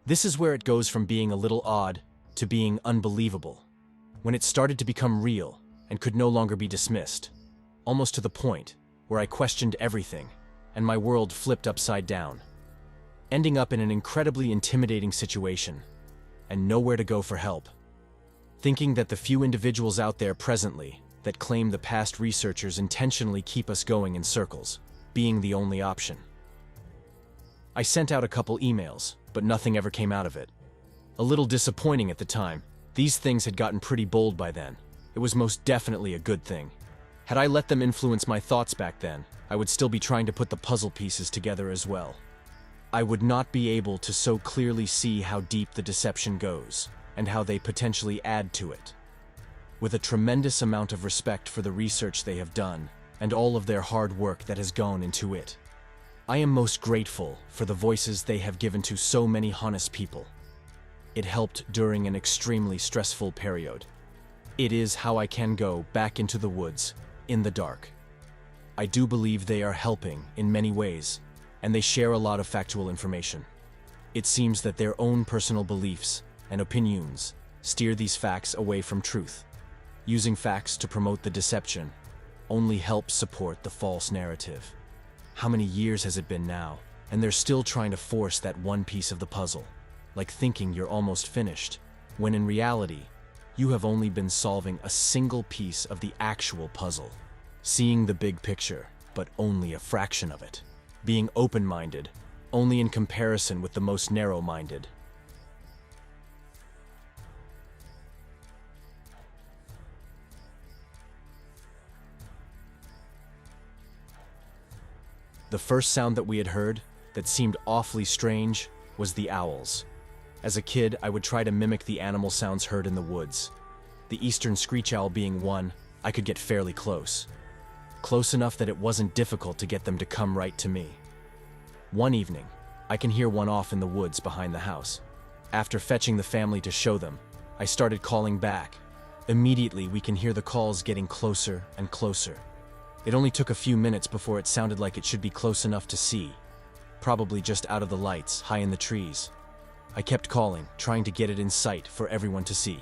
This is where it goes from being a little odd to being unbelievable, when it started to become real and could no longer be dismissed, almost to the point where I questioned everything and my world flipped upside down, ending up in an incredibly intimidating situation and nowhere to go for help. Thinking that the few individuals out there presently that claim the past researchers intentionally keep us going in circles, being the only option. I sent out a couple emails, but nothing ever came out of it. A little disappointing at the time. These things had gotten pretty bold by then. It was most definitely a good thing. Had I let them influence my thoughts back then, I would still be trying to put the puzzle pieces together as well. I would not be able to so clearly see how deep the deception goes, and how they potentially add to it. With a tremendous amount of respect for the research they have done, and all of their hard work that has gone into it, I am most grateful for the voices they have given to so many honest people. It helped during an extremely stressful period. It is how I can go back into the woods, in the dark. I do believe they are helping in many ways, and they share a lot of factual information. It seems that their own personal beliefs and opinions steer these facts away from truth. Using facts to promote the deception only helps support the false narrative. How many years has it been now, and they're still trying to force that one piece of the puzzle, like thinking you're almost finished, when in reality, you have only been solving a single piece of the actual puzzle. Seeing the big picture, but only a fraction of it. Being open-minded, only in comparison with the most narrow-minded. The first sound that we had heard, that seemed awfully strange, was the owls. As a kid, I would try to mimic the animal sounds heard in the woods. The eastern screech owl being one, I could get fairly close. Close enough that it wasn't difficult to get them to come right to me. One evening, I can hear one off in the woods behind the house. After fetching the family to show them, I started calling back. Immediately, we can hear the calls getting closer and closer. It only took a few minutes before it sounded like it should be close enough to see, probably just out of the lights, high in the trees. I kept calling, trying to get it in sight for everyone to see.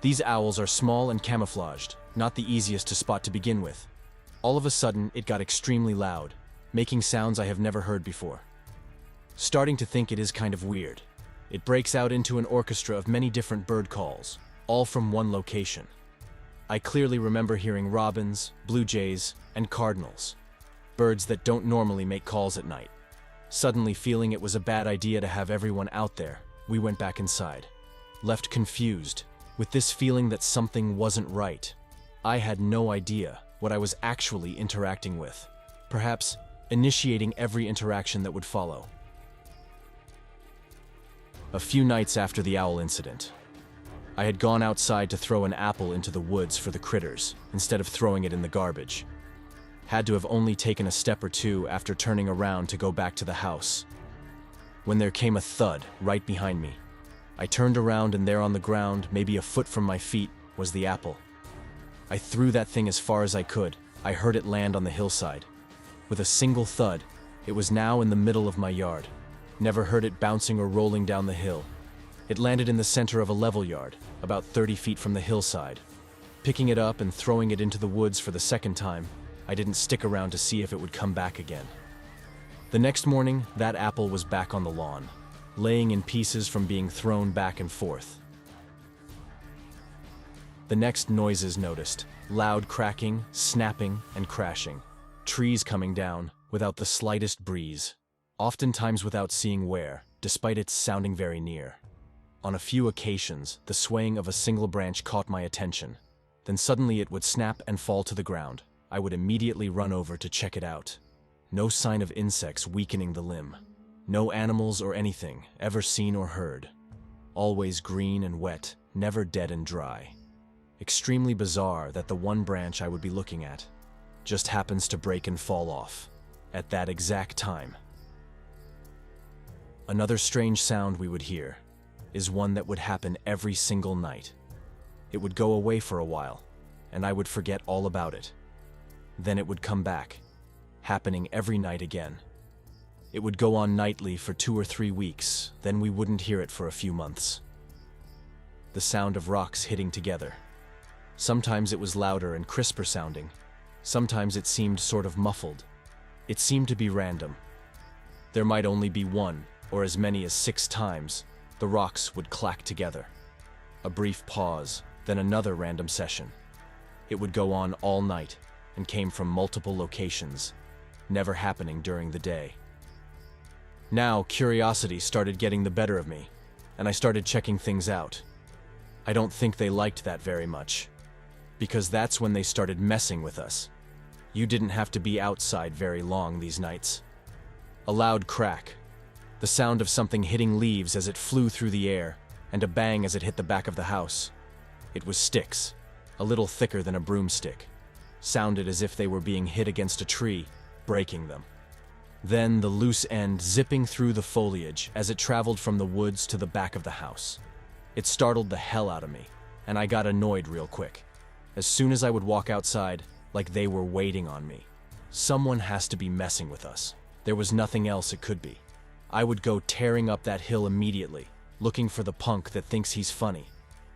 These owls are small and camouflaged, not the easiest to spot to begin with. All of a sudden, it got extremely loud, making sounds I have never heard before. Starting to think it is kind of weird. It breaks out into an orchestra of many different bird calls, all from one location. I clearly remember hearing robins, blue jays, and cardinals, birds that don't normally make calls at night. Suddenly feeling it was a bad idea to have everyone out there, we went back inside. Left confused, with this feeling that something wasn't right. I had no idea what I was actually interacting with, perhaps initiating every interaction that would follow. A few nights after the owl incident, I had gone outside to throw an apple into the woods for the critters, instead of throwing it in the garbage. Had to have only taken a step or two after turning around to go back to the house, when there came a thud right behind me. I turned around and there on the ground, maybe a foot from my feet, was the apple. I threw that thing as far as I could. I heard it land on the hillside. With a single thud, it was now in the middle of my yard. Never heard it bouncing or rolling down the hill. It landed in the center of a level yard, about 30 feet from the hillside. Picking it up and throwing it into the woods for the second time, I didn't stick around to see if it would come back again. The next morning, that apple was back on the lawn, laying in pieces from being thrown back and forth. The next noises noticed: loud cracking, snapping, and crashing. Trees coming down without the slightest breeze, oftentimes without seeing where, despite it sounding very near. On a few occasions, the swaying of a single branch caught my attention. Then suddenly it would snap and fall to the ground. I would immediately run over to check it out. No sign of insects weakening the limb. No animals or anything ever seen or heard. Always green and wet, never dead and dry. Extremely bizarre that the one branch I would be looking at just happens to break and fall off at that exact time. Another strange sound we would hear is one that would happen every single night. It would go away for a while, and I would forget all about it. Then it would come back, happening every night again. It would go on nightly for 2 or 3 weeks, then we wouldn't hear it for a few months. The sound of rocks hitting together. Sometimes it was louder and crisper sounding. Sometimes it seemed sort of muffled. It seemed to be random. There might only be 1, or as many as 6 times, the rocks would clack together. A brief pause, then another random session. It would go on all night and came from multiple locations, never happening during the day. Now, curiosity started getting the better of me, and I started checking things out. I don't think they liked that very much, because that's when they started messing with us. You didn't have to be outside very long these nights. A loud crack, the sound of something hitting leaves as it flew through the air, and a bang as it hit the back of the house. It was sticks, a little thicker than a broomstick. Sounded as if they were being hit against a tree, breaking them. Then the loose end zipping through the foliage as it traveled from the woods to the back of the house. It startled the hell out of me, and I got annoyed real quick. As soon as I would walk outside, like they were waiting on me. Someone has to be messing with us. There was nothing else it could be. I would go tearing up that hill immediately, looking for the punk that thinks he's funny.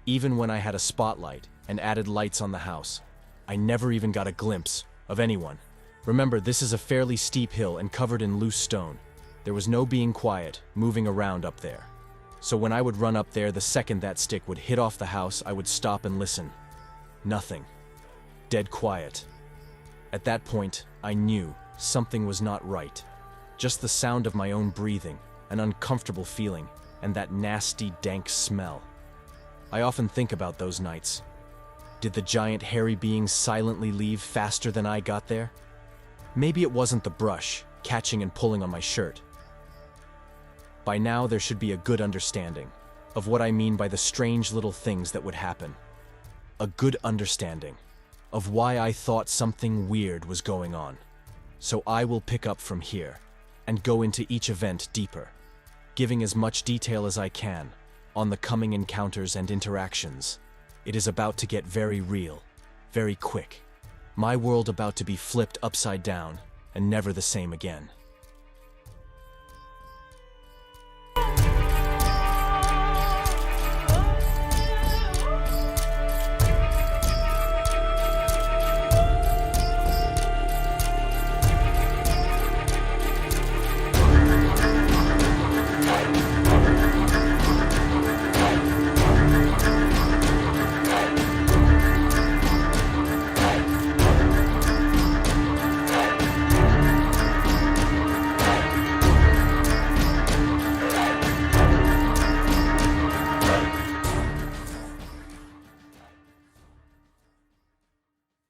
Even when I had a spotlight and added lights on the house, I never even got a glimpse of anyone. Remember, this is a fairly steep hill and covered in loose stone. There was no being quiet, moving around up there. So when I would run up there, the second that stick would hit off the house, I would stop and listen. Nothing. Dead quiet. At that point, I knew something was not right. Just the sound of my own breathing, an uncomfortable feeling, and that nasty, dank smell. I often think about those nights. Did the giant hairy beings silently leave faster than I got there? Maybe it wasn't the brush, catching and pulling on my shirt. By now, there should be a good understanding of what I mean by the strange little things that would happen. A good understanding of why I thought something weird was going on. So I will pick up from here and go into each event deeper, giving as much detail as I can on the coming encounters and interactions. It is about to get very real, very quick. My world about to be flipped upside down and never the same again.